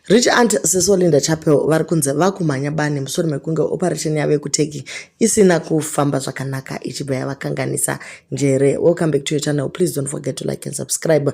Rich Aunt Siso Linda Chapel vari kunze vakumhanya bani mushure mekunge operation yavo yekuteki isina kufamba zvakanaka ichibva yavakanganisa njere. Welcome back to your channel. Please don't forget to like and subscribe.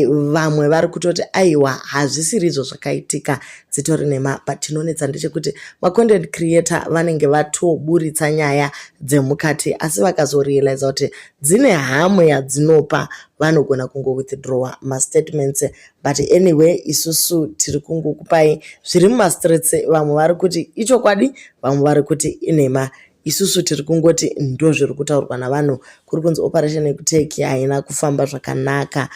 Vamwe vari kutoti aiwa hazvisiri izvo zvakaitika dzitori nema, but chinonetsa ndechekuti content creator vanenge vatoburitsa nyaya dzemukati asi vakazorealize kuti dzine hamwe yadzinopa vanogona kungo withdraw statements. But anyway, isusu tiri kungokupai zviri mumastreets. Vamwe vari kuti ichokwadi, vamwe vari kuti inema. Isusu tiri kungoti ndo zviri kutaurwa navanhu. Kuri kunzi operation yekuteki haina kufamba zvakanaka.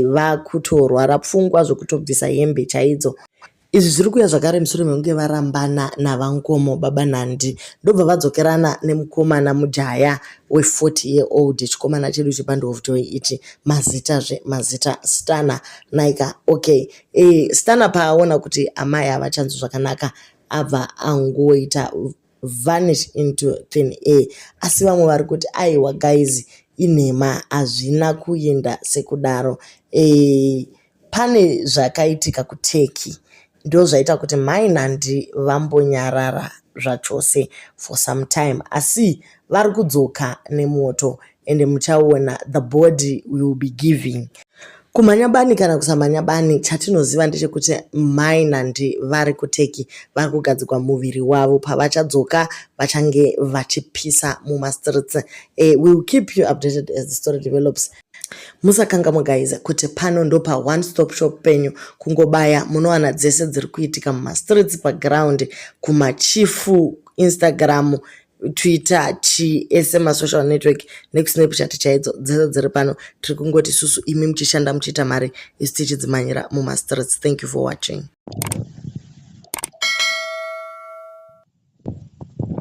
Vakutorwara pfungwa zvokutobvisa hembe chaidzo. Izvi zviri kuya zvakare mushure mekunge varambana naVangomo Baba Nandi ndobva vadzokerana nemukomana mujaya we40-year-old. Chikomana chedu chiband of joy ichi mazita Stana Naika. Okay, Stana paaona kuti amai havachanzwi zvakanaka abva angoita vanish into thin air. Asi vamwe vari kuti aiwa guys inhema hazvina kuenda sekudaro. Pane zvakaitika kuteki ndo zvaita kuti mai Nandi vambonyarara zvachose for some time, asi vari kudzoka nemoto ende muchaona the body will be giving. Kumhanya bani kana kusamhanya bani, chatinoziva ndechekuti mai Nandi vari kuteki vari kugadzikwa muviri wavo. Pavachadzoka vachange vachipisa mumastreets. We will keep you updated as the story develops. Musakanga guys kuti pano ndo pa one stop shop penyu kungobaya munowana dzese dziri kuitika mumastreets, paground, kumachifu, Instagram, Twitter, ese social network nekusnapchat chaidzo dzese dziri pano. Tiri kungoti susu imi muchishanda muchiita mari isu tichidzimanyira mumastreets. Thank you for watching.